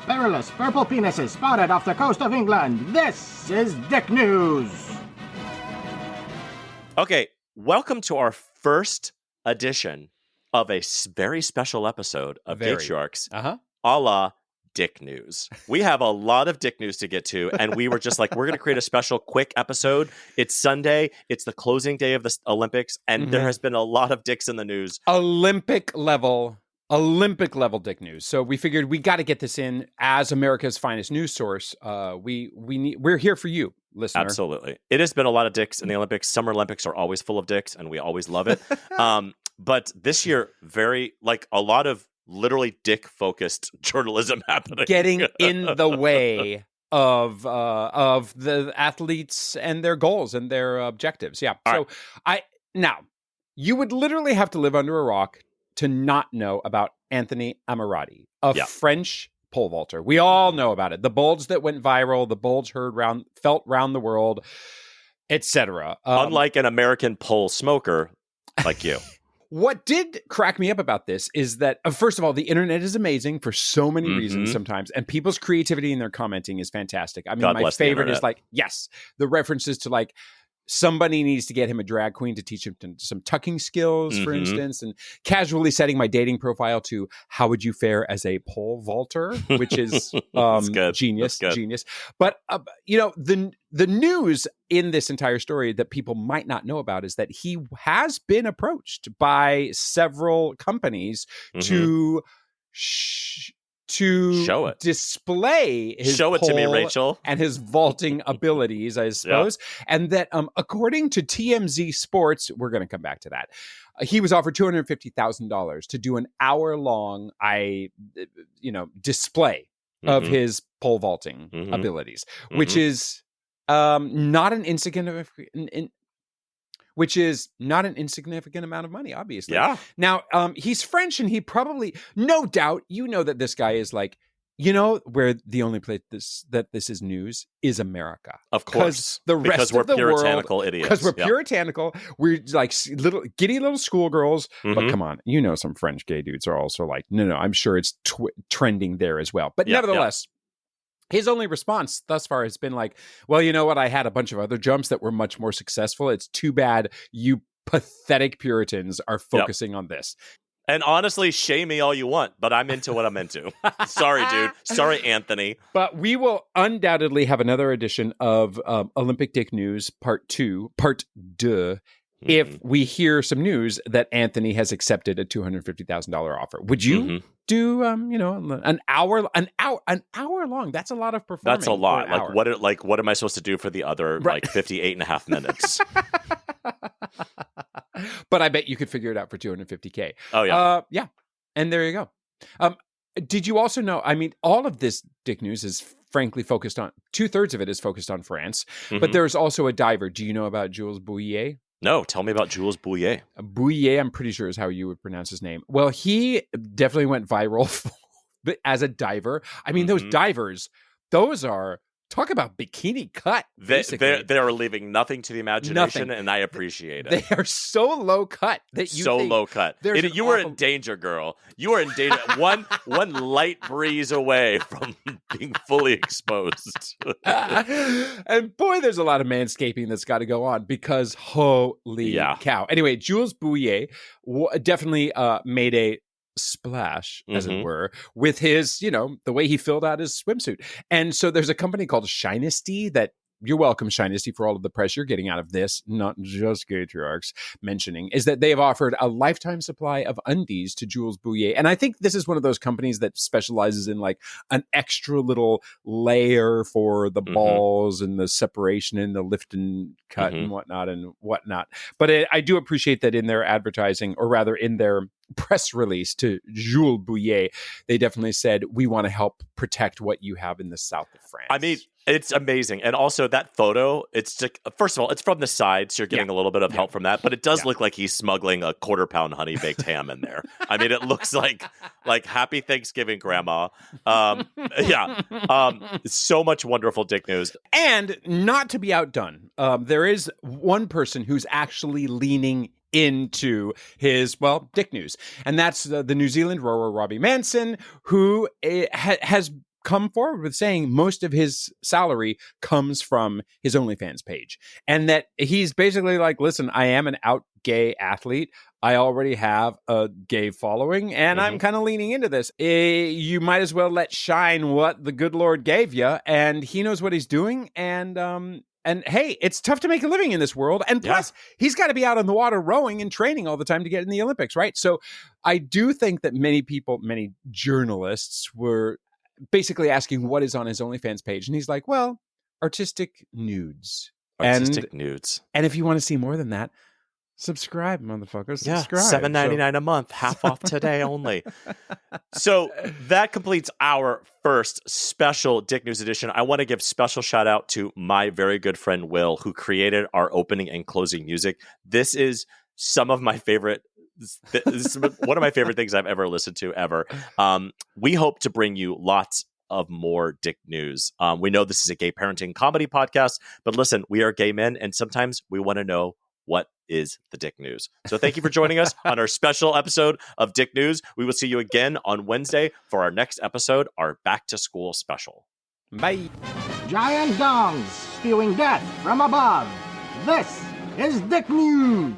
perilous purple penises spotted off the coast of England. This is Dick News. Okay, welcome to our first edition of a very special episode of Gaytriarchs, a la Dick News. We have a lot of Dick News to get to, and we were just like, we're going to create a special quick episode. It's Sunday. It's the closing day of the Olympics, and there has been a lot of dicks in the news. Olympic level Dick News. So we figured we got to get this in as America's finest news source. We're here for you, listener. Absolutely. It has been a lot of dicks in the Olympics. Summer Olympics are always full of dicks, and we always love it. But this year, a lot of literally dick-focused journalism happening. Getting in the way of the athletes and their goals and their objectives. Yeah. Now, you would literally have to live under a rock to not know about Anthony Ammirati, a French pole vaulter. We all know about it. The bulge that went viral, the bulge felt round the world, etc. Unlike an American pole smoker like you. What did crack me up about this is that, first of all, the internet is amazing for so many reasons sometimes, and people's creativity in their commenting is fantastic. I mean, my favorite is the references to somebody needs to get him a drag queen to teach him some tucking skills, for instance, and casually setting my dating profile to how would you fare as a pole vaulter, which is genius. But, the news in this entire story that people might not know about is that he has been approached by several companies to display his show it to me, Rachel, and his vaulting abilities, I suppose. And that according to TMZ Sports, we're going to come back to that, he was offered $250,000 to do an hour-long display of his pole vaulting abilities, which is not an insignificant amount of money, obviously. Yeah. Now, he's French, and he probably, no doubt, that this guy is where the only place that this is news is America. Of course. Because we're puritanical idiots. Because we're puritanical. We're like little giddy little schoolgirls. But come on, some French gay dudes are also no, I'm sure it's trending there as well. But nevertheless, his only response thus far has been well, you know what? I had a bunch of other jumps that were much more successful. It's too bad you pathetic Puritans are focusing on this. And honestly, shame me all you want, but I'm into what I'm into. Sorry, dude. Sorry, Anthony. But we will undoubtedly have another edition of Olympic Dick News Part 2, if we hear some news that Anthony has accepted a $250,000 offer. Would you do an hour long? That's a lot of performing. That's a lot. What am I supposed to do for the other 58 and a half minutes? But I bet you could figure it out for $250K. Oh yeah. Yeah. And there you go. Did you also know, all of this Dick News is frankly focused on, 2/3 of it is focused on France, but there's also a diver. Do you know about Jules Bouillet? No, tell me about Jules Bouillet. Bouillet, I'm pretty sure is how you would pronounce his name. Well, he definitely went viral as a diver. Those divers, those are, talk about bikini cut, basically. They are leaving nothing to the imagination, and I appreciate it. They are so low cut that low cut. You were in danger, girl. You were in danger. one light breeze away from being fully exposed. And boy, there's a lot of manscaping that's got to go on because holy cow. Anyway, Jules Bouillet definitely made a splash, as it were, with his, the way he filled out his swimsuit. And so there's a company called Shinesty that, you're welcome, Shinesty, for all of the press you're getting out of this, not just Gaytriarchs mentioning, is that they've offered a lifetime supply of undies to Jules Bouillet. And I think this is one of those companies that specializes in an extra little layer for the balls and the separation and the lift and cut and whatnot. But I do appreciate that in their advertising, or rather in their press release to Jules Bouillet, they definitely said, we want to help protect what you have in the south of France. It's amazing. And also that photo, it's first of all, it's from the side, so you're getting a little bit of help from that, but it does look like he's smuggling a 1/4-pound honey baked ham in there. It looks like Happy Thanksgiving, Grandma. So much wonderful Dick News. And not to be outdone, there is one person who's actually leaning into his, Dick News. And that's the New Zealand rower Robbie Manson, who has come forward with saying most of his salary comes from his OnlyFans page. And that he's basically like, listen, I am an out gay athlete. I already have a gay following, and I'm kind of leaning into this. You might as well let shine what the good Lord gave you, and he knows what he's doing. And hey, it's tough to make a living in this world. And plus, he's got to be out on the water rowing and training all the time to get in the Olympics, right? So I do think that many people, many journalists were basically asking what is on his OnlyFans page. And he's like, well, artistic nudes. Nudes. And if you want to see more than that, subscribe, motherfuckers. Subscribe. $7.99 a month, half off today only. So that completes our first special Dick News edition. I want to give special shout out to my very good friend Will, who created our opening and closing music. This is some of my favorite. This is one of my favorite things I've ever listened to ever. We hope to bring you lots of more Dick News. We know this is a gay parenting comedy podcast, but listen, we are gay men, and sometimes we want to know what is the Dick News. So thank you for joining us on our special episode of Dick News. We will see you again on Wednesday for our next episode, our back to school special. Bye. Giant dongs spewing death from above. This is Dick News.